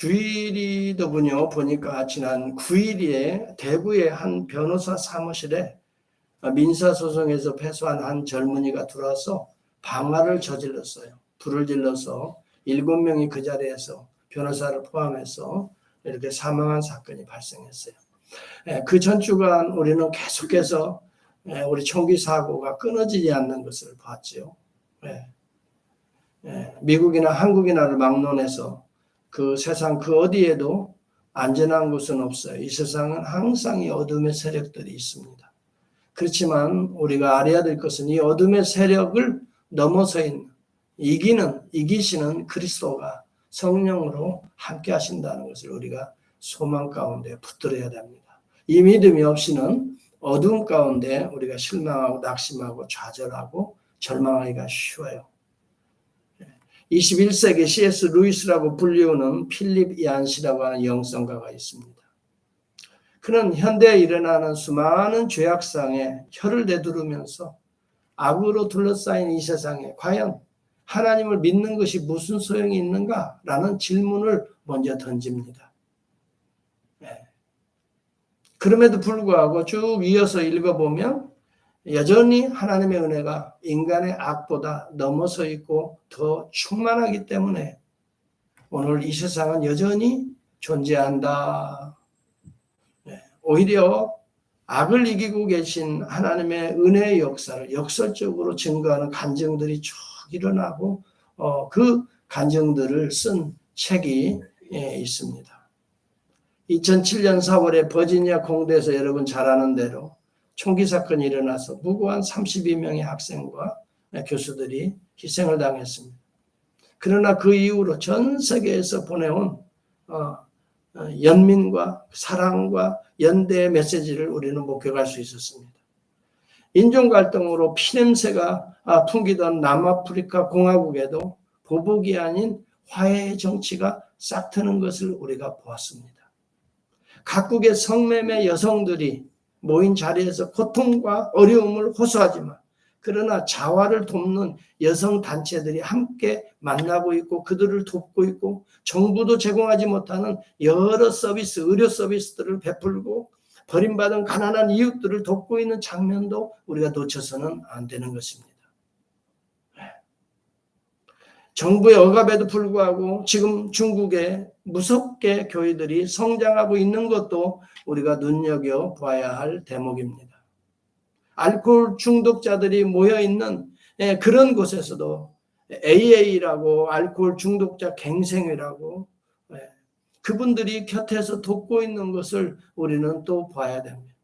주일이더군요. 보니까 지난 9일에 대구의 한 변호사 사무실에 민사소송에서 패소한 한 젊은이가 들어와서 방화를 저질렀어요. 불을 질러서 7명이 그 자리에서 변호사를 포함해서 이렇게 사망한 사건이 발생했어요. 그 전주간 우리는 계속해서 우리 총기 사고가 끊어지지 않는 것을 봤죠. 미국이나 한국이나를 막론해서 그 세상 그 어디에도 안전한 곳은 없어요. 이 세상은 항상 이 어둠의 세력들이 있습니다. 그렇지만 우리가 알아야 될 것은 이 어둠의 세력을 넘어서 있는 이기시는 그리스도가 성령으로 함께 하신다는 것을 우리가 소망 가운데 붙들어야 됩니다. 이 믿음이 없이는 어둠 가운데 우리가 실망하고 낙심하고 좌절하고 절망하기가 쉬워요. 21세기 C.S. 루이스라고 불리우는 필립 얀시라고 하는 영성가가 있습니다. 그는 현대에 일어나는 수많은 죄악상에 혀를 내두르면서 악으로 둘러싸인 이 세상에 과연 하나님을 믿는 것이 무슨 소용이 있는가라는 질문을 먼저 던집니다. 그럼에도 불구하고 쭉 이어서 읽어보면 여전히 하나님의 은혜가 인간의 악보다 넘어서 있고 더 충만하기 때문에 오늘 이 세상은 여전히 존재한다. 오히려 악을 이기고 계신 하나님의 은혜의 역사를 역설적으로 증거하는 간증들이 쭉 일어나고 그 간증들을 쓴 책이 있습니다. 2007년 4월에 버지니아 공대에서 여러분 잘 아는 대로 총기 사건이 일어나서 무고한 32명의 학생과 교수들이 희생을 당했습니다. 그러나 그 이후로 전 세계에서 보내온 연민과 사랑과 연대의 메시지를 우리는 목격할 수 있었습니다. 인종 갈등으로 피냄새가 풍기던 남아프리카 공화국에도 보복이 아닌 화해의 정치가 싹트는 것을 우리가 보았습니다. 각국의 성매매 여성들이 모인 자리에서 고통과 어려움을 호소하지만 그러나 자활을 돕는 여성단체들이 함께 만나고 있고 그들을 돕고 있고 정부도 제공하지 못하는 여러 서비스, 의료 서비스들을 베풀고 버림받은 가난한 이웃들을 돕고 있는 장면도 우리가 놓쳐서는 안 되는 것입니다. 정부의 억압에도 불구하고 지금 중국에 무섭게 교회들이 성장하고 있는 것도 우리가 눈여겨봐야 할 대목입니다. 알코올 중독자들이 모여있는 그런 곳에서도 AA라고 알코올 중독자 갱생회라고 그분들이 곁에서 돕고 있는 것을 우리는 또 봐야 됩니다.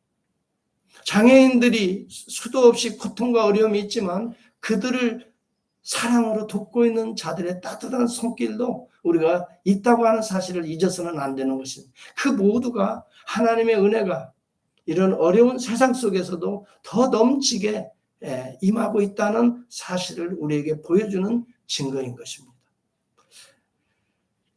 장애인들이 수도 없이 고통과 어려움이 있지만 그들을 사랑으로 돕고 있는 자들의 따뜻한 손길도 우리가 있다고 하는 사실을 잊어서는 안 되는 것입니다. 그 모두가 하나님의 은혜가 이런 어려운 세상 속에서도 더 넘치게 임하고 있다는 사실을 우리에게 보여주는 증거인 것입니다.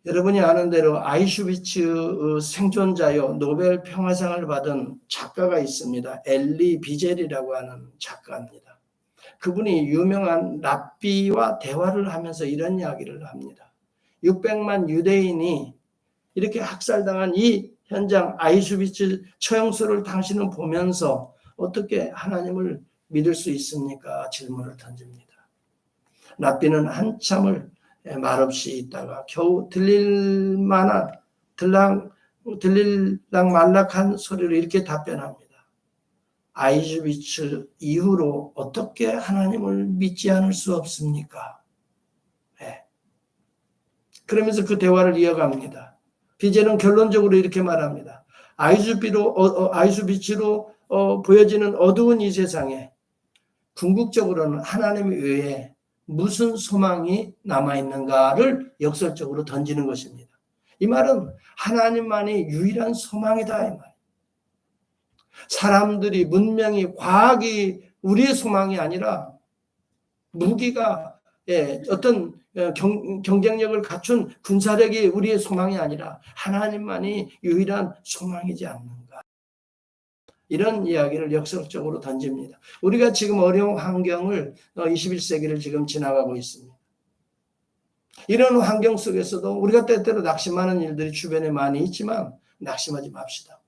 여러분이 아는 대로 아이슈비츠 생존자요 노벨 평화상을 받은 작가가 있습니다. 엘리 비젤이라고 하는 작가입니다. 그분이 유명한 랍비와 대화를 하면서 이런 이야기를 합니다. 600만 유대인이 이렇게 학살당한 이 현장 아이슈비츠 처형소를 당신은 보면서 어떻게 하나님을 믿을 수 있습니까? 질문을 던집니다. 랍비는 한참을 말없이 있다가 겨우 들릴락 말락한 소리로 이렇게 답변합니다. 아이슈비츠 이후로 어떻게 하나님을 믿지 않을 수 없습니까? 그러면서 그 대화를 이어갑니다. 비제는 결론적으로 이렇게 말합니다. 아이슈비츠로 보여지는 어두운 이 세상에 궁극적으로는 하나님 외에 무슨 소망이 남아있는가를 역설적으로 던지는 것입니다. 이 말은 하나님만이 유일한 소망이다 이 말. 사람들이 문명이 과학이 우리의 소망이 아니라 무기가 어떤 경쟁력을 갖춘 군사력이 우리의 소망이 아니라 하나님만이 유일한 소망이지 않는가. 이런 이야기를 역설적으로 던집니다. 우리가 지금 어려운 환경을 21세기를 지금 지나가고 있습니다. 이런 환경 속에서도 우리가 때때로 낙심하는 일들이 주변에 많이 있지만 낙심하지 맙시다.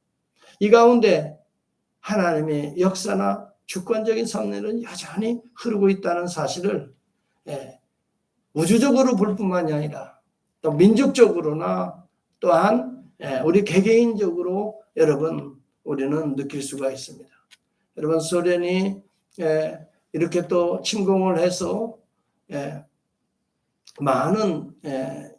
이 가운데 하나님의 역사나 주권적인 섭리는 여전히 흐르고 있다는 사실을 우주적으로 볼 뿐만이 아니라 또 민족적으로나 또한 우리 개개인적으로 여러분 우리는 느낄 수가 있습니다. 여러분 소련이 이렇게 또 침공을 해서 많은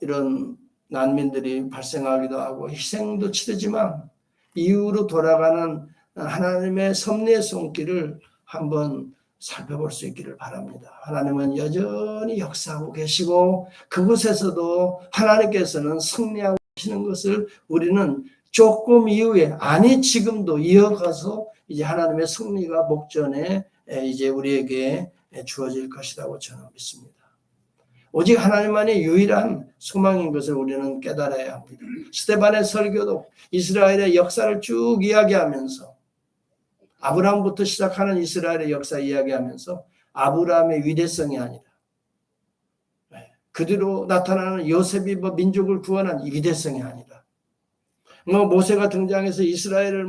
이런 난민들이 발생하기도 하고 희생도 치르지만 이후로 돌아가는 하나님의 섭리의 손길을 한번 살펴볼 수 있기를 바랍니다. 하나님은 여전히 역사하고 계시고 그곳에서도 하나님께서는 승리하고 계시는 것을 우리는 조금 이후에 아니 지금도 이어가서 이제 하나님의 승리가 목전에 이제 우리에게 주어질 것이라고 저는 믿습니다. 오직 하나님만이 유일한 소망인 것을 우리는 깨달아야 합니다. 스데반의 설교도 이스라엘의 역사를 쭉 이야기하면서 아브라함부터 시작하는 이스라엘의 역사 이야기하면서 아브라함의 위대성이 아니라 그 뒤로 나타나는 요셉이 민족을 구원한 위대성이 아니라 모세가 등장해서 이스라엘을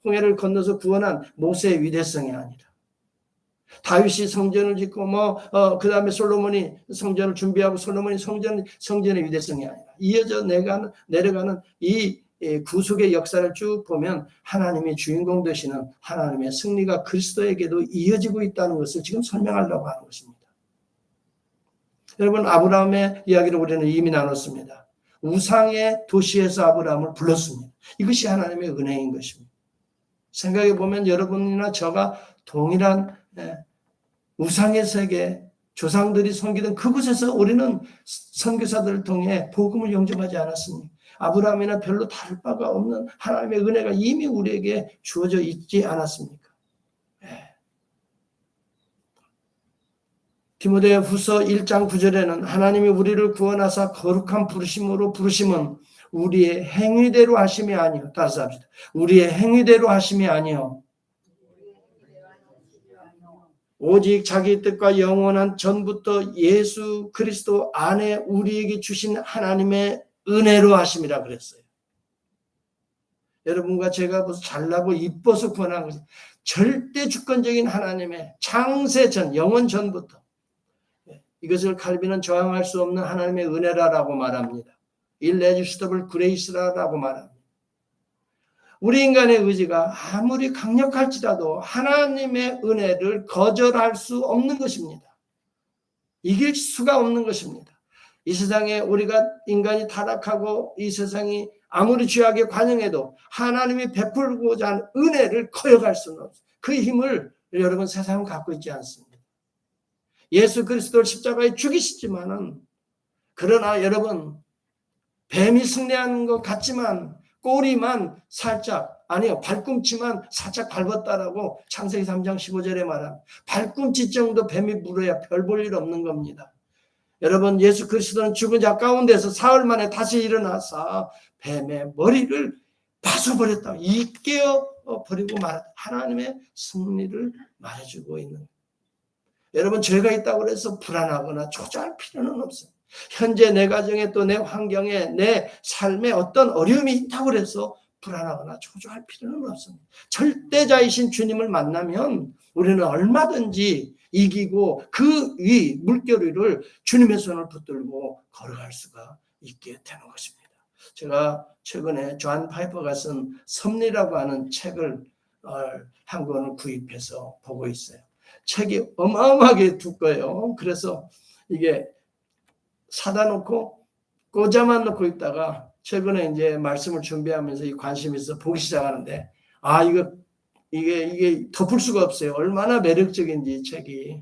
홍해를 건너서 구원한 모세의 위대성이 아니라 다윗이 성전을 짓고 그 다음에 솔로몬이 성전을 준비하고 솔로몬이 성전의 위대성이 아니라 이어져 내려가는 이 구속의 역사를 쭉 보면 하나님의 주인공 되시는 하나님의 승리가 그리스도에게도 이어지고 있다는 것을 지금 설명하려고 하는 것입니다. 여러분 아브라함의 이야기를 우리는 이미 나눴습니다. 우상의 도시에서 아브라함을 불렀습니다. 이것이 하나님의 은혜인 것입니다. 생각해 보면 여러분이나 저가 동일한 우상의 세계 조상들이 섬기던 그곳에서 우리는 선교사들을 통해 복음을 영접하지 않았습니까? 아브라함이나 별로 다를 바가 없는 하나님의 은혜가 이미 우리에게 주어져 있지 않았습니까? 디모데후서 1장 9절에는 하나님이 우리를 구원하사 거룩한 부르심으로 부르심은 우리의 행위대로 하심이 아니요. 다시 합시다. 우리의 행위대로 하심이 아니요. 오직 자기 뜻과 영원한 전부터 예수 그리스도 안에 우리에게 주신 하나님의 은혜로 하심이라 그랬어요. 여러분과 제가 무슨 잘나고 이뻐서 구원한 것이 절대 주권적인 하나님의 창세 전 영원 전부터 이것을 칼빈은 저항할 수 없는 하나님의 은혜라고 말합니다. irresistible grace라고 말합니다. 우리 인간의 의지가 아무리 강력할지라도 하나님의 은혜를 거절할 수 없는 것입니다. 이길 수가 없는 것입니다. 이 세상에 우리가 인간이 타락하고 이 세상이 아무리 죄악에 관영해도 하나님이 베풀고자 하는 은혜를 거역할 수는 없어요. 그 힘을 여러분 세상은 갖고 있지 않습니다. 예수 그리스도를 십자가에 죽이시지만은 그러나 여러분 뱀이 승리하는 것 같지만 꼬리만 살짝 아니요 발꿈치만 살짝 밟았다라고 창세기 3장 15절에 말한 발꿈치 정도 뱀이 물어야 별 볼 일 없는 겁니다. 여러분 예수 그리스도는 죽은 자 가운데서 사흘 만에 다시 일어나서 뱀의 머리를 파서버렸다. 이깨어 버리고 말았다. 하나님의 승리를 말해주고 있는 거예요. 여러분 죄가 있다고 해서 불안하거나 초조할 필요는 없어요. 현재 내 가정에 또 내 환경에 내 삶에 어떤 어려움이 있다고 해서 불안하거나 초조할 필요는 없습니다. 절대자이신 주님을 만나면 우리는 얼마든지 이기고 그 위 물결 위를 주님의 손을 붙들고 걸어갈 수가 있게 되는 것입니다. 제가 최근에 존 파이퍼가 쓴 섭리라고 하는 책을 한 권을 구입해서 보고 있어요. 책이 어마어마하게 두꺼워요. 그래서 이게 사다 놓고 꽂아만 놓고 있다가 최근에 이제 말씀을 준비하면서 이 관심이 있어 보기 시작하는데 이게 덮을 수가 없어요. 얼마나 매력적인지 이 책이.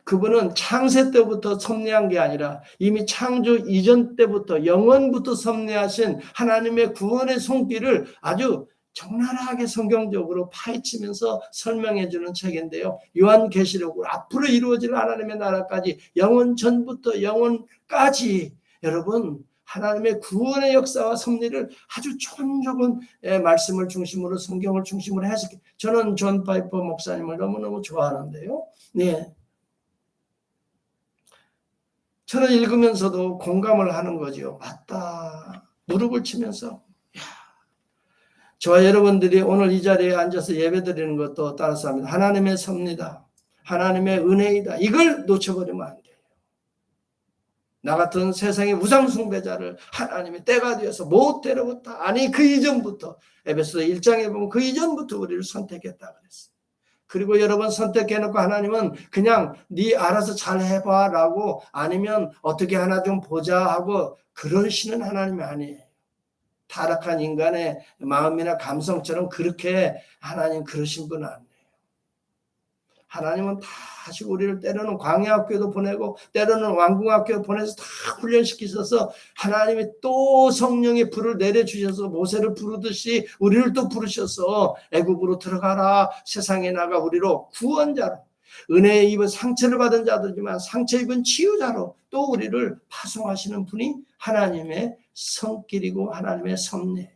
그분은 창세 때부터 섭리한 게 아니라 이미 창조 이전 때부터 영원부터 섭리하신 하나님의 구원의 손길을 아주 적나라하게 성경적으로 파헤치면서 설명해 주는 책인데요. 요한계시록으로 앞으로 이루어질 하나님의 나라까지 영원 전부터 영원까지 여러분 하나님의 구원의 역사와 섭리를 아주 조곤조곤 말씀을 중심으로 성경을 중심으로 해석해. 저는 존 파이퍼 목사님을 너무너무 좋아하는데요. 네. 저는 읽으면서도 공감을 하는 거죠. 맞다. 무릎을 치면서 저와 여러분들이 오늘 이 자리에 앉아서 예배드리는 것도 따라서 합니다. 하나님의 섭니다. 하나님의 은혜이다. 이걸 놓쳐버리면 안 돼요. 나 같은 세상의 우상 숭배자를 하나님의 때가 되어서 못 데려왔다. 아니 그 이전부터 에베소 1장에 보면 그 이전부터 우리를 선택했다 그랬어요. 그리고 여러분 선택해놓고 하나님은 그냥 네 알아서 잘 해봐라고 아니면 어떻게 하나 좀 보자 하고 그러시는 하나님이 아니에요. 타락한 인간의 마음이나 감성처럼 그렇게 하나님 그러신 분은 아니에요. 하나님은 다시 우리를 때로는 광야학교도 보내고 때로는 왕궁학교 보내서 다 훈련시키셔서 하나님이 또 성령의 불을 내려주셔서 모세를 부르듯이 우리를 또 부르셔서 애굽으로 들어가라 세상에 나가 우리로 구원자로 은혜에 입은 상처를 받은 자들이지만 상처 입은 치유자로 또 우리를 파송하시는 분이 하나님의 성길이고 하나님의 섭리예요.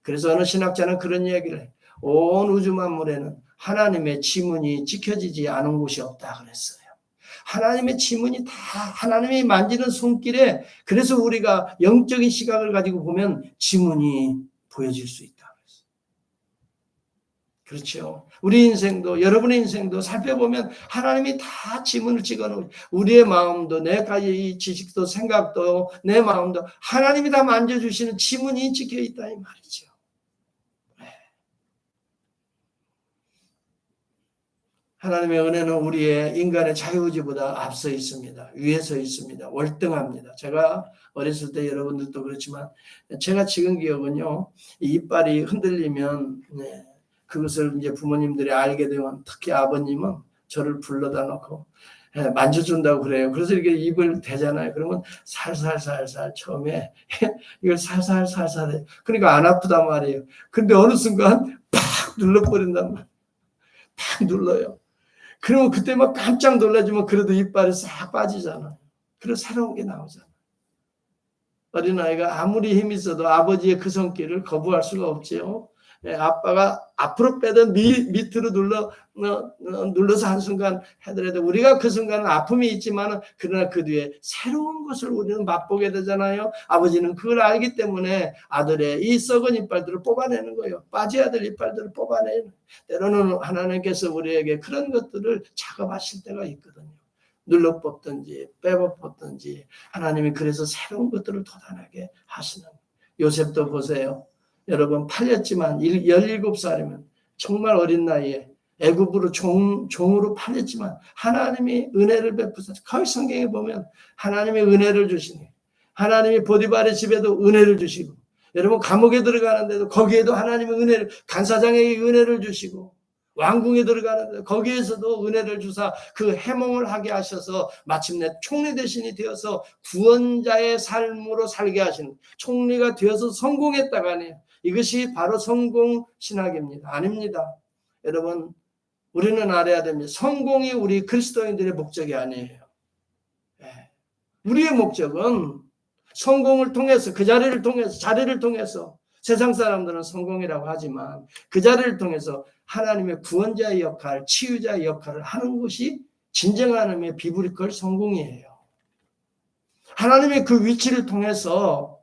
그래서 어느 신학자는 그런 얘기를 해요. 온 우주 만물에는 하나님의 지문이 지켜지지 않은 곳이 없다 그랬어요. 하나님의 지문이 다 하나님이 만지는 손길에 그래서 우리가 영적인 시각을 가지고 보면 지문이 보여질 수 있다 그랬어요. 그렇죠. 우리 인생도 여러분의 인생도 살펴보면 하나님이 다 지문을 찍어놓은 우리의 마음도 내 가지 지식도 생각도 내 마음도 하나님이 다 만져주시는 지문이 찍혀있다 이 말이죠. 하나님의 은혜는 우리의 인간의 자유의지보다 앞서 있습니다. 위에서 있습니다. 월등합니다. 제가 어렸을 때 여러분들도 그렇지만 제가 지금 기억은요. 이빨이 흔들리면 그것을 이제 부모님들이 알게 되면 특히 아버님은 저를 불러다 놓고 만져준다고 그래요. 그래서 이렇게 입을 대잖아요. 그러면 살살살살 처음에 이걸 살살살살 해요. 그러니까 안 아프단 말이에요. 근데 어느 순간 팍 눌러버린단 말이에요. 팍 눌러요. 그러면 그때 막 깜짝 놀라지만 그래도 이빨이 싹 빠지잖아요. 그리고 새로운 게 나오잖아요. 어린아이가 아무리 힘이 있어도 아버지의 그 손길을 거부할 수가 없죠. 아빠가 앞으로 빼든 밑으로 눌러서 한순간 하더라도 우리가 그 순간은 아픔이 있지만 그러나 그 뒤에 새로운 것을 우리는 맛보게 되잖아요. 아버지는 그걸 알기 때문에 아들의 이 썩은 이빨들을 뽑아내는 거예요. 빠져야 될 이빨들을 뽑아내는. 때로는 하나님께서 우리에게 그런 것들을 작업하실 때가 있거든요. 눌러 뽑든지 빼고 뽑든지 하나님이 그래서 새로운 것들을 돋아나게 하시는. 요셉도 보세요. 여러분 팔렸지만 17살이면 정말 어린 나이에 애굽으로 종으로 팔렸지만 하나님이 은혜를 베푸셔서 거의 성경에 보면 하나님의 은혜를 주시니 하나님이 보디발의 집에도 은혜를 주시고 여러분 감옥에 들어가는데도 거기에도 하나님의 은혜를 간사장에게 은혜를 주시고 왕궁에 들어가는데 거기에서도 은혜를 주사 그 해몽을 하게 하셔서 마침내 총리 대신이 되어서 구원자의 삶으로 살게 하시는 총리가 되어서 성공했다가 아니에요. 이것이 바로 성공 신학입니다. 아닙니다. 여러분 우리는 알아야 됩니다. 성공이 우리 그리스도인들의 목적이 아니에요. 우리의 목적은 성공을 통해서 그 자리를 통해서 세상 사람들은 성공이라고 하지만 그 자리를 통해서 하나님의 구원자의 역할, 치유자의 역할을 하는 것이 진정한 의미의 비브리컬 성공이에요. 하나님의 그 위치를 통해서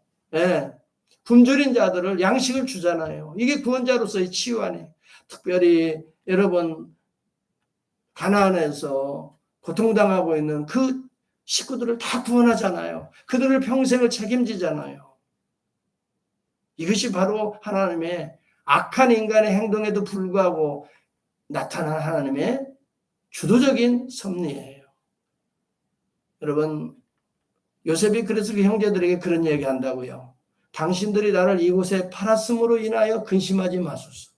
굶주린 자들을 양식을 주잖아요. 이게 구원자로서의 치유 아니에요. 특별히 여러분 가나안에서 고통당하고 있는 그 식구들을 다 구원하잖아요. 그들을 평생을 책임지잖아요. 이것이 바로 하나님의 악한 인간의 행동에도 불구하고 나타난 하나님의 주도적인 섭리예요. 여러분 요셉이 그래서 그 형제들에게 그런 얘기한다고요. 당신들이 나를 이곳에 팔았음으로 인하여 근심하지 마소서.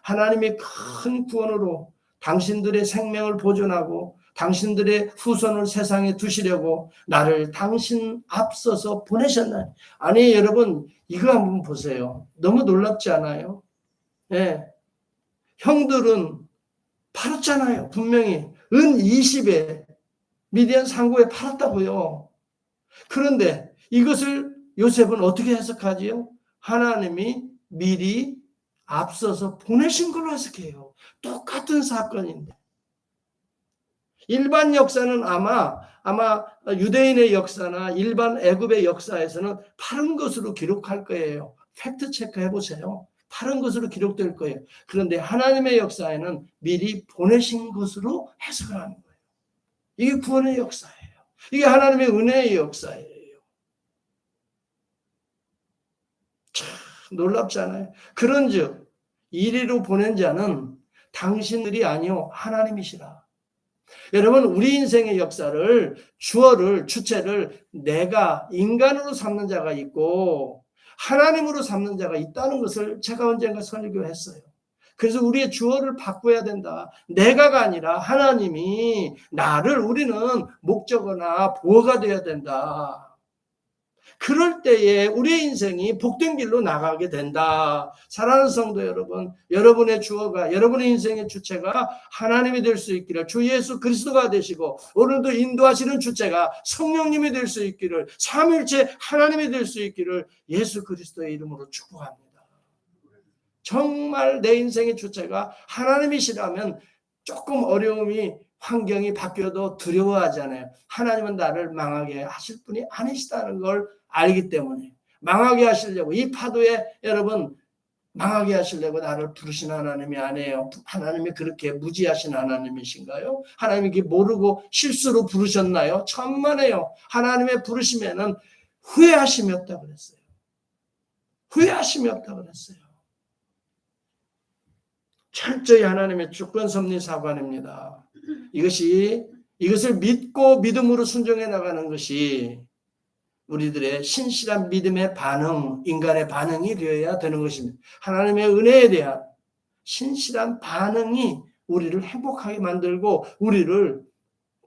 하나님의 큰 구원으로 당신들의 생명을 보존하고 당신들의 후손을 세상에 두시려고 나를 당신 앞서서 보내셨나요? 아니 여러분 이거 한번 보세요. 너무 놀랍지 않아요? 형들은 팔았잖아요. 분명히 은 20에 미디안 상고에 팔았다고요. 그런데 이것을 요셉은 어떻게 해석하지요? 하나님이 미리 앞서서 보내신 걸로 해석해요. 똑같은 사건인데. 일반 역사는 아마 유대인의 역사나 일반 애굽의 역사에서는 바른 것으로 기록할 거예요. 팩트 체크해 보세요. 바른 것으로 기록될 거예요. 그런데 하나님의 역사에는 미리 보내신 것으로 해석을 하는 거예요. 이게 구원의 역사예요. 이게 하나님의 은혜의 역사예요. 참 놀랍잖아요. 그런즉 이리로 보낸 자는 당신들이 아니요 하나님이시라. 여러분, 우리 인생의 역사를, 주체를 내가 인간으로 삼는 자가 있고 하나님으로 삼는 자가 있다는 것을 제가 언젠가 설교했어요. 그래서 우리의 주어를 바꿔야 된다. 내가가 아니라 하나님이 우리는 목적어나 보어가 되어야 된다. 그럴 때에 우리의 인생이 복된 길로 나가게 된다. 사랑하는 성도 여러분, 여러분의 주어가, 여러분의 인생의 주체가 하나님이 될 수 있기를, 주 예수 그리스도가 되시고 오늘도 인도하시는 주체가 성령님이 될 수 있기를, 삼위일체 하나님이 될 수 있기를 예수 그리스도의 이름으로 축복합니다. 정말 내 인생의 주체가 하나님이시라면 조금 환경이 바뀌어도 두려워하잖아요. 하나님은 나를 망하게 하실 분이 아니시다는 걸 알기 때문에, 망하게 하시려고, 이 파도에 여러분 망하게 하시려고 나를 부르신 하나님이 아니에요. 하나님이 그렇게 무지하신 하나님이신가요? 하나님이 모르고 실수로 부르셨나요? 천만에요. 하나님의 부르심에는 후회하심이 없다고 그랬어요. 후회하심이 없다고 그랬어요. 철저히 하나님의 주권 섭리 사관입니다. 이것을 믿고 믿음으로 순종해 나가는 것이 우리들의 신실한 믿음의 반응, 인간의 반응이 되어야 되는 것입니다. 하나님의 은혜에 대한 신실한 반응이 우리를 행복하게 만들고 우리를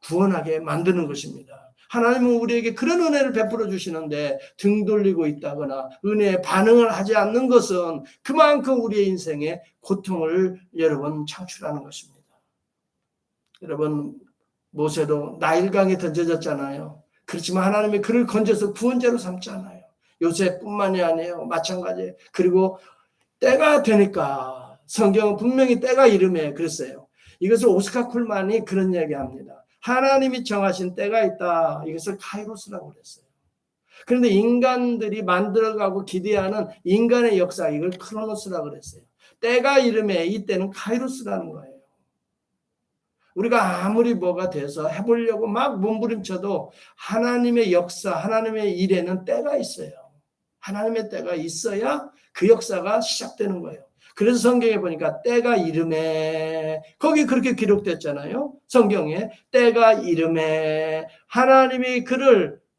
구원하게 만드는 것입니다. 하나님은 우리에게 그런 은혜를 베풀어 주시는데 등 돌리고 있다거나 은혜에 반응을 하지 않는 것은 그만큼 우리의 인생에 고통을 여러분 창출하는 것입니다. 여러분, 모세도 나일강에 던져졌잖아요. 그렇지만 하나님이 그를 건져서 구원자로 삼잖아요. 요셉뿐만이 아니에요. 마찬가지예요. 그리고 때가 되니까, 성경은 분명히 때가 이름에 그랬어요. 이것을 오스카 쿨만이 그런 얘기합니다. 하나님이 정하신 때가 있다. 이것을 카이로스라고 그랬어요. 그런데 인간들이 만들어가고 기대하는 인간의 역사, 이걸 크로노스라고 그랬어요. 때가 이름에 이 때는 카이로스라는 거예요. 우리가 아무리 뭐가 돼서 해보려고 막 몸부림쳐도 하나님의 역사, 하나님의 일에는 때가 있어요. 하나님의 때가 있어야 그 역사가 시작되는 거예요. 그래서 성경에 보니까 때가 이름에, 거기 그렇게 기록됐잖아요. 성경에 때가 이름에 하나님이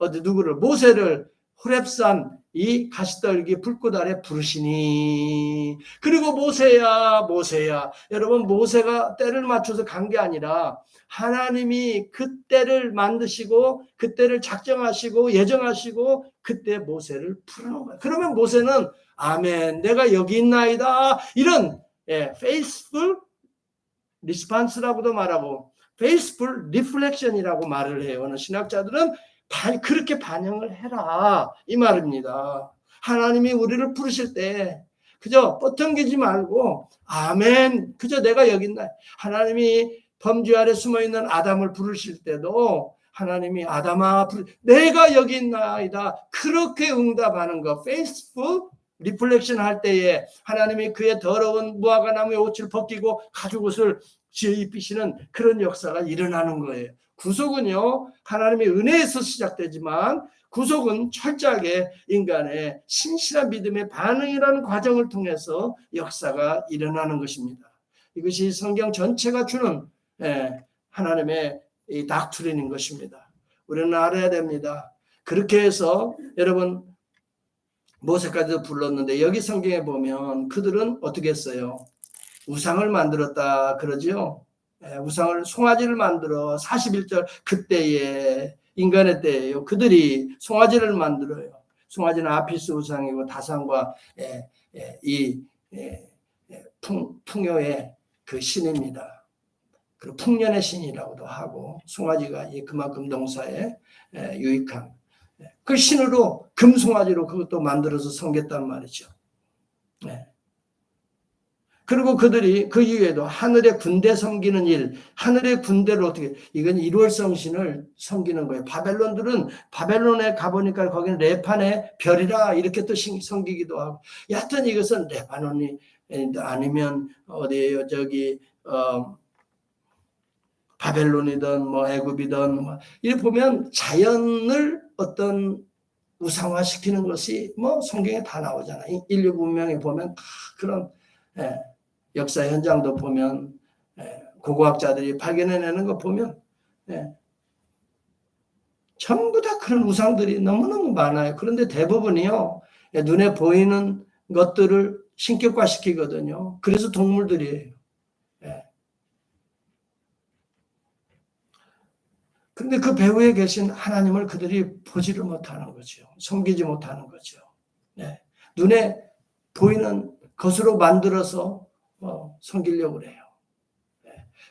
누구를 모세를 호렙산 이 가시떨기 불꽃 아래 부르시니, 그리고 모세야 여러분, 모세가 때를 맞춰서 간 게 아니라 하나님이 그 때를 만드시고 그 때를 작정하시고 예정하시고 그때 모세를 부르는 거예요. 그러면 모세는 아멘, 내가 여기 있나이다, 이런 faithful response라고도 말하고 faithful reflection이라고 말을 해요. 어느 신학자들은 그렇게 반영을 해라, 이 말입니다. 하나님이 우리를 부르실 때 그저 뻗텅기지 말고 아멘, 그저 내가 여기 있나. 하나님이 범죄 아래 숨어있는 아담을 부르실 때도 하나님이 아담아 내가 여기 있나이다, 그렇게 응답하는 거, faithful 리플렉션 할 때에 하나님이 그의 더러운 무화과 나무의 옷을 벗기고 가죽옷을 지어 입히시는 그런 역사가 일어나는 거예요. 구속은요, 하나님의 은혜에서 시작되지만 구속은 철저하게 인간의 신실한 믿음의 반응이라는 과정을 통해서 역사가 일어나는 것입니다. 이것이 성경 전체가 주는 하나님의 이 닥트린인 것입니다. 우리는 알아야 됩니다. 그렇게 해서 여러분, 모세까지도 불렀는데 여기 성경에 보면 그들은 어떻게 했어요? 우상을 만들었다 그러죠. 우상을, 송아지를 만들어 41절 그때에, 인간의 때예요. 그들이 송아지를 만들어요. 송아지는 아피스 우상이고 다산과 이 풍요의 그 신입니다. 그 풍년의 신이라고도 하고, 송아지가 그만큼 농사에 유익한 그 신으로, 금송아지로 그것도 만들어서 섬겼단 말이죠. 그리고 그들이 그 이후에도 하늘의 군대 섬기는 일, 하늘의 군대를 어떻게, 이건 일월성신을 섬기는 거예요. 바벨론들은 바벨론에 가보니까 거기는 레판의 별이라 이렇게 또 섬기기도 하고, 여하튼 이것은 레바논이 아니면 어디에요, 저기 바벨론이든 뭐 애굽이든 뭐 이렇게 보면 자연을 어떤 우상화시키는 것이 뭐 성경에 다 나오잖아요. 인류 문명에 보면 다 그런 역사 현장도 보면 고고학자들이 발견해내는 거 보면 전부 다 그런 우상들이 너무너무 많아요. 그런데 대부분이요, 눈에 보이는 것들을 신격화시키거든요. 그래서 동물들이에요. 그런데 그 배후에 계신 하나님을 그들이 보지를 못하는 거죠. 섬기지 못하는 거죠. 눈에 보이는 것으로 만들어서 섬기려고 그래요.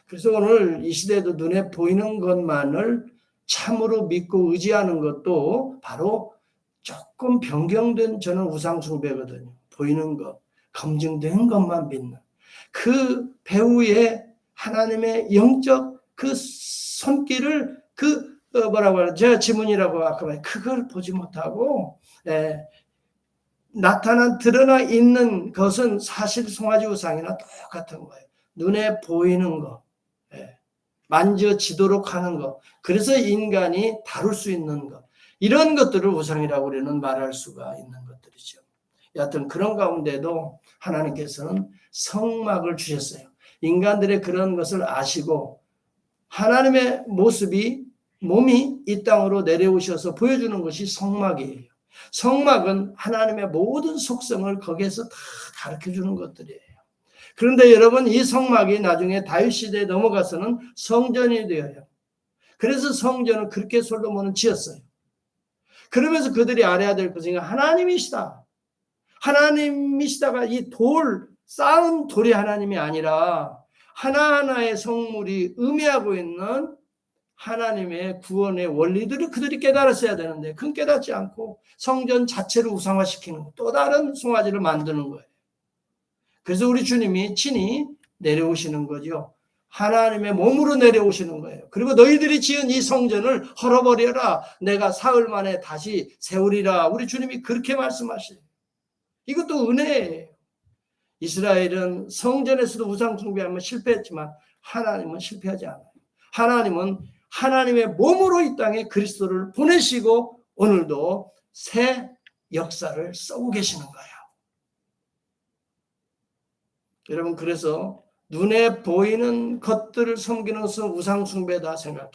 그래서 오늘 이 시대에도 눈에 보이는 것만을 참으로 믿고 의지하는 것도 바로 조금 변경된 저는 우상 숭배거든요. 보이는 것, 검증된 것만 믿는 그 배후에 하나님의 영적 그 손길을 뭐라고 하죠? 제가 지문이라고 아까 말했 그걸 보지 못하고 드러나 있는 것은 사실 송아지 우상이나 똑같은 거예요. 눈에 보이는 거, 만져지도록 하는 거, 그래서 인간이 다룰 수 있는 것, 이런 것들을 우상이라고 우리는 말할 수가 있는 것들이죠. 여하튼 그런 가운데도 하나님께서는 성막을 주셨어요. 인간들의 그런 것을 아시고 하나님의 몸이 이 땅으로 내려오셔서 보여주는 것이 성막이에요. 성막은 하나님의 모든 속성을 거기에서 다 가르쳐주는 것들이에요. 그런데 여러분, 이 성막이 나중에 다윗 시대에 넘어가서는 성전이 되어요. 그래서 성전을 그렇게 솔로몬은 지었어요. 그러면서 그들이 알아야 될 것은 하나님이시다. 하나님이시다가 이 쌓은 돌이 하나님이 아니라 하나하나의 성물이 의미하고 있는 하나님의 구원의 원리들을 그들이 깨달았어야 되는데 그건 깨닫지 않고 성전 자체를 우상화시키는 거, 또 다른 송아지를 만드는 거예요. 그래서 우리 주님이 친히 내려오시는 거죠. 하나님의 몸으로 내려오시는 거예요. 그리고 너희들이 지은 이 성전을 헐어버려라. 내가 사흘 만에 다시 세우리라. 우리 주님이 그렇게 말씀하셔요. 이것도 은혜예요. 이스라엘은 성전에서도 우상 숭배하면 실패했지만 하나님은 실패하지 않아요. 하나님은 하나님의 몸으로 이 땅에 그리스도를 보내시고 오늘도 새 역사를 써고 계시는 거예요. 여러분, 그래서 눈에 보이는 것들을 섬기는 것은 우상 숭배다 생각해.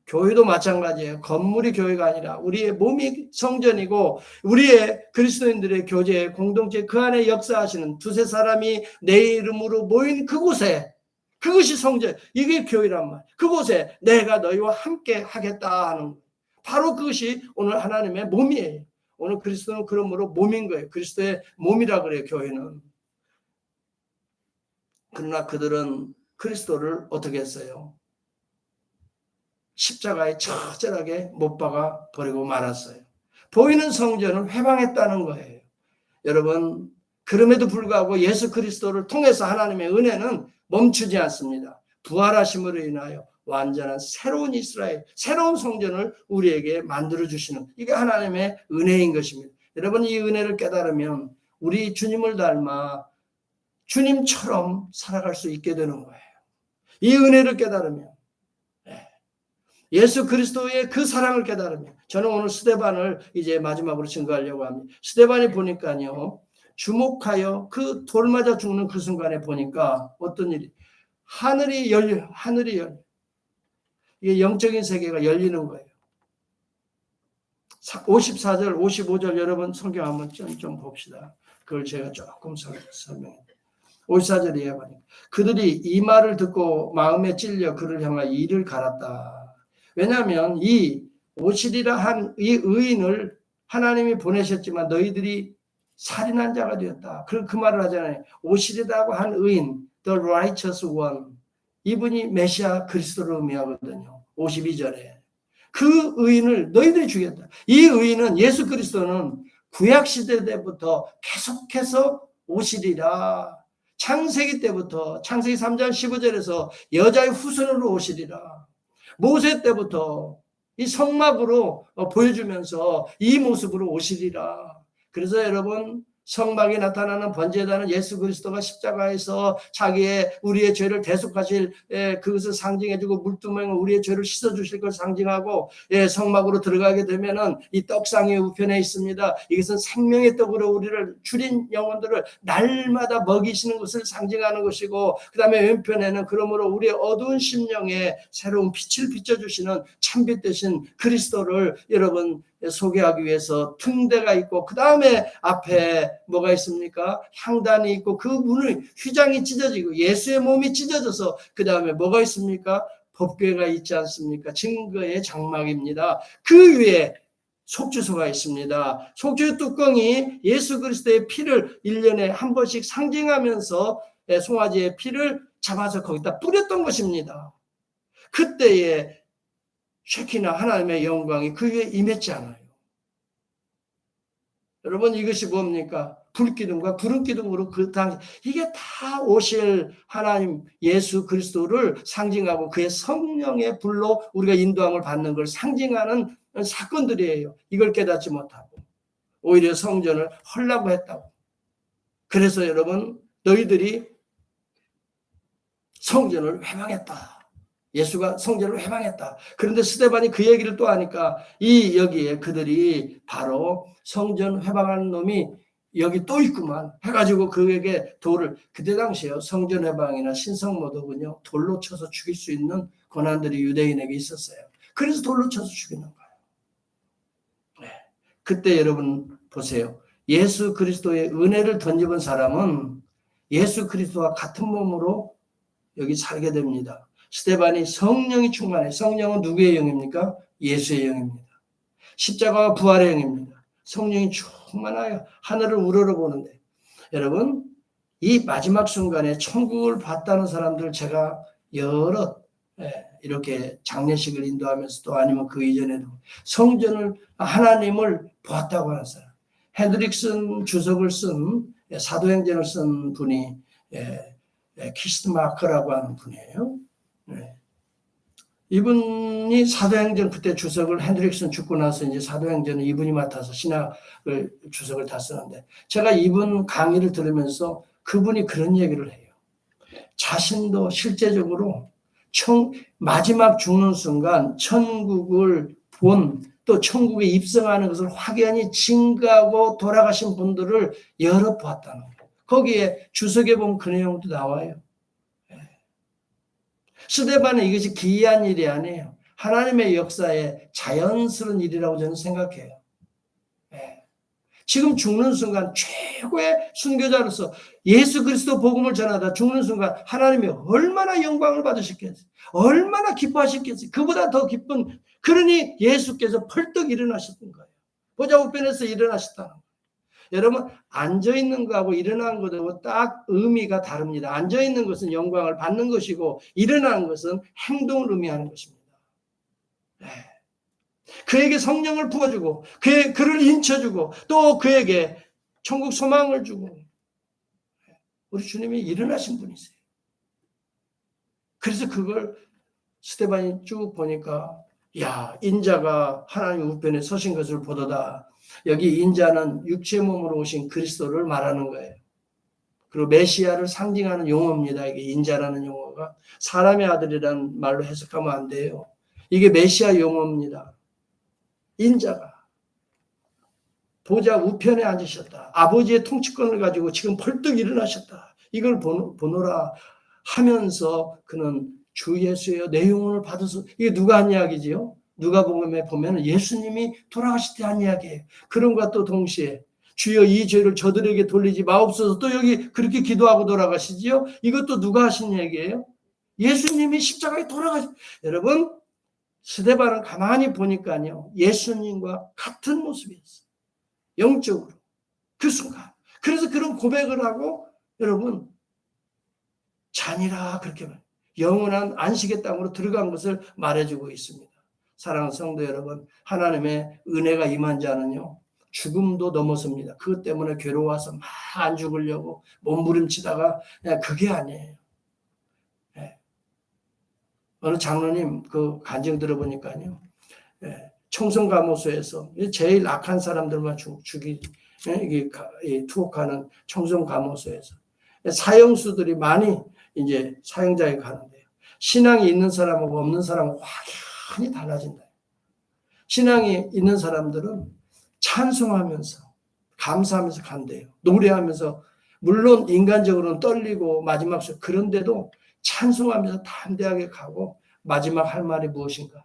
교회도 마찬가지예요. 건물이 교회가 아니라 우리의 몸이 성전이고 우리의 그리스도인들의 교제, 공동체 그 안에 역사하시는 두세 사람이 내 이름으로 모인 그곳에, 그것이 성전, 이게 교회란 말. 그곳에 내가 너희와 함께 하겠다 하는, 바로 그것이 오늘 하나님의 몸이에요. 오늘 그리스도는 그러므로 몸인 거예요. 그리스도의 몸이라 그래요, 교회는. 그러나 그들은 그리스도를 어떻게 했어요? 십자가에 처절하게 못 박아 버리고 말았어요. 보이는 성전을 회방했다는 거예요. 여러분, 그럼에도 불구하고 예수 그리스도를 통해서 하나님의 은혜는 멈추지 않습니다. 부활하심으로 인하여 완전한 새로운 이스라엘, 새로운 성전을 우리에게 만들어주시는, 이게 하나님의 은혜인 것입니다. 여러분, 이 은혜를 깨달으면 우리 주님을 닮아 주님처럼 살아갈 수 있게 되는 거예요. 이 은혜를 깨달으면, 예수 그리스도의 그 사랑을 깨달으면, 저는 오늘 스데반을 이제 마지막으로 증거하려고 합니다. 스데반이 보니까요, 주목하여 그 돌 맞아 죽는 그 순간에 보니까 어떤 일이, 하늘이 열려. 이게 영적인 세계가 열리는 거예요. 54절, 55절 여러분 성경 한번 좀 봅시다. 그걸 제가 조금 설명해. 54절에 보니까 그들이 이 말을 듣고 마음에 찔려 그를 향하여 이를 갈았다. 왜냐하면 이 오실이라 한 이 의인을 하나님이 보내셨지만 너희들이 살인한 자가 되었다. 그 말을 하잖아요. 오실이라고 한 의인, the righteous one. 이분이 메시아 그리스도를 의미하거든요. 52절에. 그 의인을 너희들이 죽였다. 이 의인은, 예수 그리스도는 구약시대 때부터 계속해서 오시리라. 창세기 때부터 창세기 3장 15절에서 여자의 후손으로 오시리라. 모세 때부터 이 성막으로 보여주면서 이 모습으로 오시리라. 그래서 여러분 성막에 나타나는 번제단은 예수 그리스도가 십자가에서 자기의 우리의 죄를 대속하실 그것을 상징해주고 물두멍에 우리의 죄를 씻어주실 것을 상징하고 성막으로 들어가게 되면은 이 떡상이 우편에 있습니다. 이것은 생명의 떡으로 우리를 줄인 영혼들을 날마다 먹이시는 것을 상징하는 것이고 그 다음에 왼편에는 그러므로 우리의 어두운 심령에 새로운 빛을 비춰주시는 참빛 되신 그리스도를 여러분 소개하기 위해서 등대가 있고 그 다음에 앞에 뭐가 있습니까? 향단이 있고 그 문의 휘장이 찢어지고 예수의 몸이 찢어져서 그 다음에 뭐가 있습니까? 법궤가 있지 않습니까? 증거의 장막입니다. 그 위에 속죄소가 있습니다. 속죄 뚜껑이 예수 그리스도의 피를 1년에 한 번씩 상징하면서 송아지의 피를 잡아서 거기다 뿌렸던 것입니다. 그때에 쉐키나 하나님의 영광이 그 위에 임했지 않아요. 여러분 이것이 뭡니까? 불기둥과 구름기둥으로 그 당시 이게 다 오실 하나님 예수 그리스도를 상징하고 그의 성령의 불로 우리가 인도함을 받는 걸 상징하는 사건들이에요. 이걸 깨닫지 못하고 오히려 성전을 헐라고 했다고. 그래서 여러분 너희들이 성전을 회방했다. 예수가 성전을 회방했다. 그런데 스데반이 그 얘기를 또 하니까 이 여기에 그들이 바로 성전 회방하는 놈이 여기 또 있구만 해가지고 그에게 돌을 그때 당시에요. 성전 회방이나 신성모독은요 돌로 쳐서 죽일 수 있는 권한들이 유대인에게 있었어요. 그래서 돌로 쳐서 죽이는 거예요. 네. 그때 여러분 보세요. 예수 그리스도의 은혜를 던져본 사람은 예수 그리스도와 같은 몸으로 여기 살게 됩니다. 스데반이 성령이 충만해. 성령은 누구의 영입니까? 예수의 영입니다. 십자가와 부활의 영입니다. 성령이 충만하여 하늘을 우러러보는데 여러분 이 마지막 순간에 천국을 봤다는 사람들 제가 여러 이렇게 장례식을 인도하면서 또 아니면 그 이전에도 성전을 하나님을 보았다고 하는 사람 헤드릭슨 주석을 쓴 사도행전을 쓴 분이 키스트마크라고 하는 분이에요. 이분이 사도행전 그때 주석을 핸드릭슨 죽고 나서 이제 사도행전은 이분이 맡아서 신학을 주석을 다 쓰는데 제가 이분 강의를 들으면서 그분이 그런 얘기를 해요. 자신도 실제적으로 마지막 죽는 순간 천국을 본 또 천국에 입성하는 것을 확연히 증거하고 돌아가신 분들을 여러 보았다는 거예요. 거기에 주석에 보면 그 내용도 나와요. 스데반은 이것이 기이한 일이 아니에요. 하나님의 역사에 자연스러운 일이라고 저는 생각해요. 지금 죽는 순간 최고의 순교자로서 예수 그리스도 복음을 전하다 죽는 순간 하나님이 얼마나 영광을 받으셨겠어요. 얼마나 기뻐하셨겠어요. 그보다 더 기쁜 그러니 예수께서 펄떡 일어나셨던 거예요. 보좌우편에서 일어나셨다는 거예요. 여러분 앉아있는 거하고 일어나는 것하고 딱 의미가 다릅니다. 앉아있는 것은 영광을 받는 것이고 일어나는 것은 행동을 의미하는 것입니다. 그에게 성령을 부어주고 그를 인쳐주고 또 그에게 천국 소망을 주고 우리 주님이 일어나신 분이세요. 그래서 그걸 스데반이 쭉 보니까 야 인자가 하나님 우편에 서신 것을 보도다. 여기 인자는 육체 몸으로 오신 그리스도를 말하는 거예요. 그리고 메시아를 상징하는 용어입니다. 이게 인자라는 용어가 사람의 아들이라는 말로 해석하면 안 돼요. 이게 메시아 용어입니다. 인자가 보좌 우편에 앉으셨다. 아버지의 통치권을 가지고 지금 펄떡 일어나셨다. 이걸 보노라 하면서 그는 주 예수여 내 영혼을 받아서 이게 누가 한 이야기지요? 누가복음에 보면 예수님이 돌아가실 때 한 이야기예요. 그런과 또 동시에 주여 이 죄를 저들에게 돌리지 마옵소서 또 여기 그렇게 기도하고 돌아가시지요? 이것도 누가 하신 얘기예요? 예수님이 십자가에 돌아가신 여러분 스데반은 가만히 보니까요. 예수님과 같은 모습이었어요. 영적으로. 그 순간. 그래서 그런 고백을 하고 여러분 잔이라 그렇게 말해요. 영원한 안식의 땅으로 들어간 것을 말해주고 있습니다. 사랑하는 성도 여러분 하나님의 은혜가 임한 자는요. 죽음도 넘어섭니다. 그것 때문에 괴로워서 막 안 죽으려고 몸부림치다가 그게 아니에요. 어느 장로님 그 간증 들어보니까요. 청송감호소에서 제일 악한 사람들만 투옥하는 청송감호소에서 사형수들이 많이 이제 사형장에 가는데요. 신앙이 있는 사람하고 없는 사람하고 확연히 달라진다. 신앙이 있는 사람들은 찬송하면서 감사하면서 간대요. 노래하면서 물론 인간적으로는 떨리고 마지막 그런데도 찬송하면서 담대하게 가고 마지막 할 말이 무엇인가.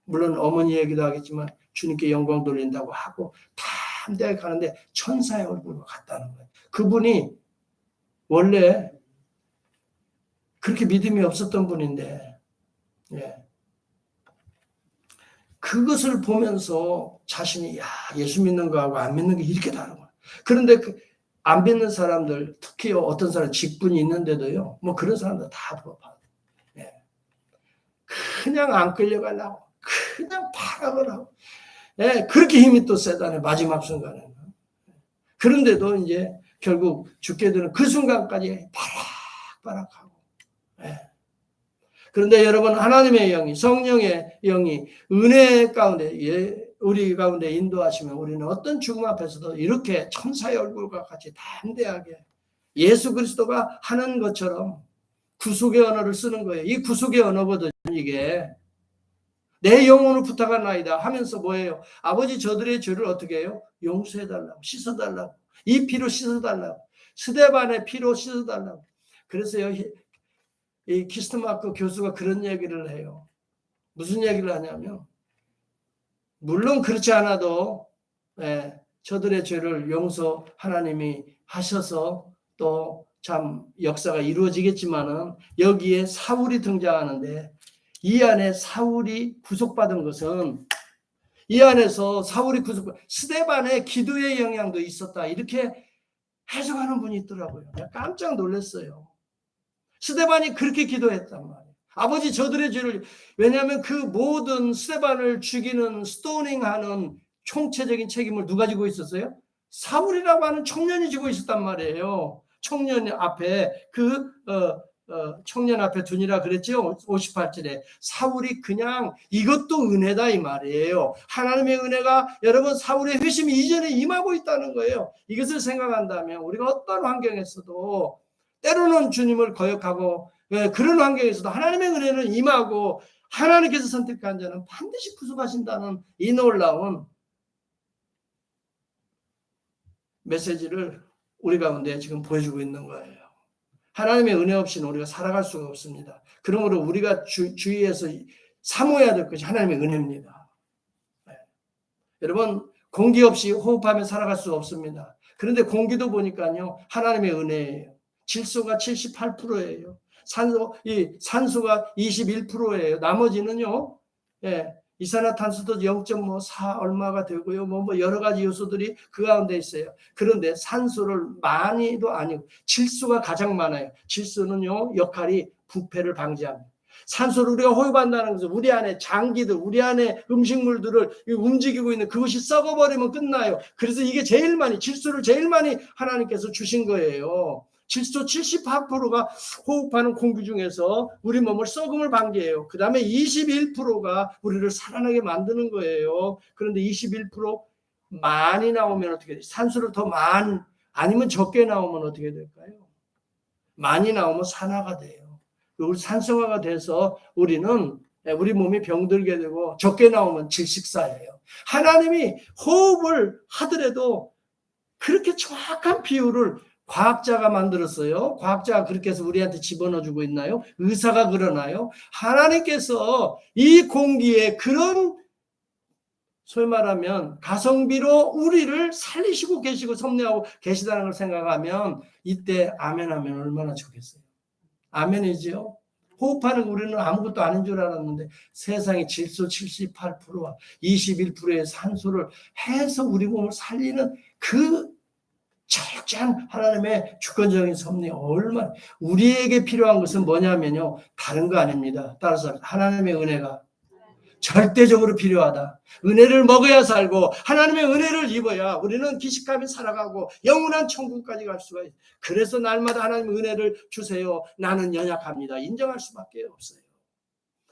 물론 어머니 얘기도 하겠지만 주님께 영광 돌린다고 하고 담대하게 가는데 천사의 얼굴로 갔다는 거예요. 그분이 원래 그렇게 믿음이 없었던 분인데 그것을 보면서 자신이 예수 믿는 거하고 안 믿는 게 이렇게 다른 거야. 그런데 안 믿는 사람들, 특히 어떤 사람 직분이 있는데도요, 뭐 그런 사람들 다 부러워. 그냥 안 끌려가려고, 그냥 파락을 하고, 그렇게 힘이 또 세다네, 마지막 순간에. 그런데도 이제 결국 죽게 되는 그 순간까지 바락바락하고. 그런데 여러분, 하나님의 영이, 성령의 영이 은혜 가운데, 우리 가운데 인도하시면 우리는 어떤 죽음 앞에서도 이렇게 천사의 얼굴과 같이 담대하게 예수 그리스도가 하는 것처럼 구속의 언어를 쓰는 거예요. 이 구속의 언어거든요, 이게. 내 영혼을 부탁하나이다 하면서 뭐예요? 아버지 저들의 죄를 어떻게 해요? 용서해달라고, 씻어달라고, 이 피로 씻어달라고, 스데반의 피로 씻어달라고. 그래서요, 이 키스트마크 교수가 그런 얘기를 해요. 무슨 얘기를 하냐면, 물론 그렇지 않아도 저들의 죄를 용서 하나님이 하셔서 또 참 역사가 이루어지겠지만은 여기에 사울이 등장하는데 이 안에 사울이 구속받은 것은 이 안에서 사울이 스데반의 기도의 영향도 있었다. 이렇게 해석하는 분이 있더라고요. 깜짝 놀랐어요. 스데반이 그렇게 기도했단 말이에요. 아버지 저들의 죄를, 왜냐하면 그 모든 스데반을 죽이는 스토닝하는 총체적인 책임을 누가 지고 있었어요? 사울이라고 하는 청년이 지고 있었단 말이에요. 청년 앞에 청년 앞에 두니라 그랬죠. 58절에 사울이 그냥 이것도 은혜다 이 말이에요. 하나님의 은혜가 여러분 사울의 회심 이전에 임하고 있다는 거예요. 이것을 생각한다면 우리가 어떤 환경에서도 때로는 주님을 거역하고 그런 환경에서도 하나님의 은혜는 임하고 하나님께서 선택한 자는 반드시 구속하신다는 이 놀라운 메시지를 우리 가운데 지금 보여주고 있는 거예요. 하나님의 은혜 없이는 우리가 살아갈 수가 없습니다. 그러므로 우리가 주위에서 사모해야 될 것이 하나님의 은혜입니다. 여러분 공기 없이 호흡하며 살아갈 수 없습니다. 그런데 공기도 보니까요 하나님의 은혜예요. 질소가 78%예요. 산소가 21%예요. 나머지는요, 이산화탄소도 0.4 얼마가 되고요. 뭐 여러 가지 요소들이 그 가운데 있어요. 그런데 산소를 많이도 아니고 질소가 가장 많아요. 질소는요, 역할이 부패를 방지합니다. 산소를 우리가 호흡한다는 것은 우리 안에 장기들, 우리 안에 음식물들을 움직이고 있는 그것이 썩어버리면 끝나요. 그래서 이게 제일 많이, 질소를 제일 많이 하나님께서 주신 거예요. 질소 78%가 호흡하는 공기 중에서 우리 몸을 썩음을 방지해요. 그 다음에 21%가 우리를 살아나게 만드는 거예요. 그런데 21% 많이 나오면 어떻게 돼요? 산소를 더 많이 아니면 적게 나오면 어떻게 될까요? 많이 나오면 산화가 돼요. 우리 산성화가 돼서 우리는 우리 몸이 병들게 되고 적게 나오면 질식사예요. 하나님이 호흡을 하더라도 그렇게 정확한 비율을 과학자가 만들었어요. 과학자가 그렇게 해서 우리한테 집어넣어주고 있나요? 의사가 그러나요? 하나님께서 이 공기에 그런 소위 말하면 가성비로 우리를 살리시고 계시고 섭리하고 계시다는 걸 생각하면 이때 아멘 하면 얼마나 좋겠어요. 아멘이지요. 호흡하는 우리는 아무것도 아닌 줄 알았는데 세상에 질소 78%와 21%의 산소를 해서 우리 몸을 살리는 그 철저한 하나님의 주권적인 섭리 얼마나 우리에게 필요한 것은 뭐냐면요 다른 거 아닙니다. 따라서 하나님의 은혜가 절대적으로 필요하다. 은혜를 먹어야 살고 하나님의 은혜를 입어야 우리는 기식하며 살아가고 영원한 천국까지 갈 수가 있어요. 그래서 날마다 하나님 은혜를 주세요. 나는 연약합니다. 인정할 수밖에 없어요.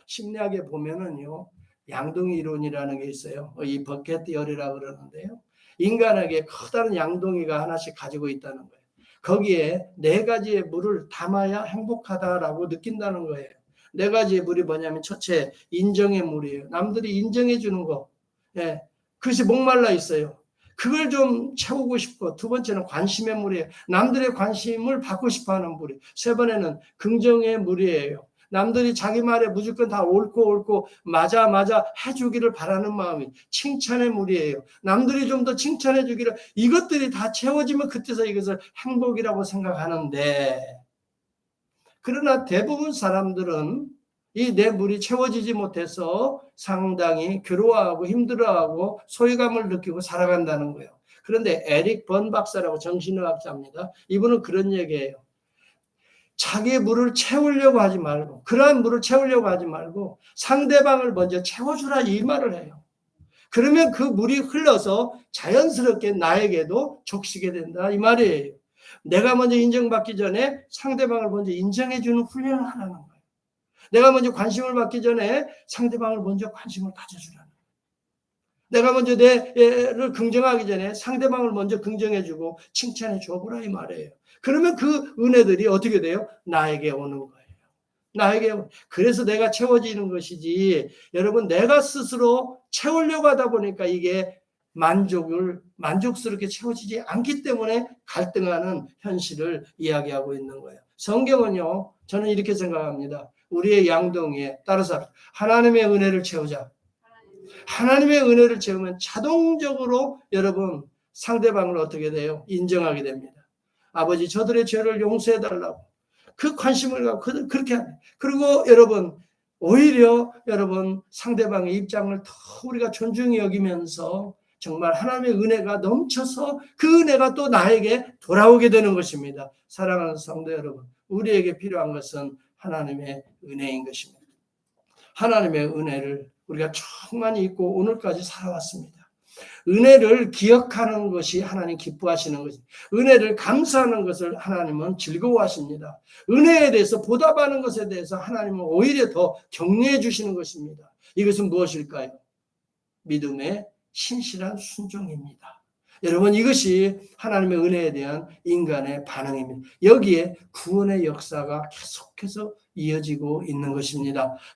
심리학에 보면은요, 양동이 이론이라는 게 있어요. 이 버켓 디어리라고 그러는데요. 인간에게 커다란 양동이가 하나씩 가지고 있다는 거예요. 거기에 4가지의 물을 담아야 행복하다라고 느낀다는 거예요. 4가지의 물이 뭐냐면, 첫째, 인정의 물이에요. 남들이 인정해 주는 거. 예, 그것이 목말라 있어요. 그걸 좀 채우고 싶고, 두 번째는 관심의 물이에요. 남들의 관심을 받고 싶어 하는 물이에요. 세 번에는 긍정의 물이에요. 남들이 자기 말에 무조건 다 옳고 맞아 해주기를 바라는 마음이 칭찬의 물이에요. 남들이 좀 더 칭찬해 주기를, 이것들이 다 채워지면 그때서 이것을 행복이라고 생각하는데, 그러나 대부분 사람들은 이 내 물이 채워지지 못해서 상당히 괴로워하고 힘들어하고 소외감을 느끼고 살아간다는 거예요. 그런데 에릭 번 박사라고 정신의학자입니다. 이분은 그런 얘기예요. 자기의 물을 채우려고 하지 말고, 그러한 물을 채우려고 하지 말고 상대방을 먼저 채워주라, 이 말을 해요. 그러면 그 물이 흘러서 자연스럽게 나에게도 족시게 된다, 이 말이에요. 내가 먼저 인정받기 전에 상대방을 먼저 인정해주는 훈련을 하라는 거예요. 내가 먼저 관심을 받기 전에 상대방을 먼저 관심을 가져주라는 거예요. 내가 먼저 내를 긍정하기 전에 상대방을 먼저 긍정해주고 칭찬해 줘보라, 이 말이에요. 그러면 그 은혜들이 어떻게 돼요? 나에게 오는 거예요. 나에게. 그래서 내가 채워지는 것이지, 여러분, 내가 스스로 채우려고 하다 보니까 이게 만족스럽게 채워지지 않기 때문에 갈등하는 현실을 이야기하고 있는 거예요. 성경은요, 저는 이렇게 생각합니다. 우리의 양동이에 따라서 하나님의 은혜를 채우자. 하나님의 은혜를 채우면 자동적으로 여러분, 상대방을 어떻게 돼요? 인정하게 됩니다. 아버지, 저들의 죄를 용서해달라고 그 관심을 갖고 그렇게 합니다. 그리고 여러분, 오히려 여러분, 상대방의 입장을 더 우리가 존중히 여기면서 정말 하나님의 은혜가 넘쳐서 그 은혜가 또 나에게 돌아오게 되는 것입니다. 사랑하는 성도 여러분, 우리에게 필요한 것은 하나님의 은혜인 것입니다. 하나님의 은혜를 우리가 충만히 잊고 오늘까지 살아왔습니다. 은혜를 기억하는 것이 하나님 기뻐하시는 것입니다. 은혜를 감사하는 것을 하나님은 즐거워하십니다. 은혜에 대해서 보답하는 것에 대해서 하나님은 오히려 더 격려해 주시는 것입니다. 이것은 무엇일까요? 믿음의 신실한 순종입니다. 여러분, 이것이 하나님의 은혜에 대한 인간의 반응입니다. 여기에 구원의 역사가 계속해서 이어지고 있는 것입니다.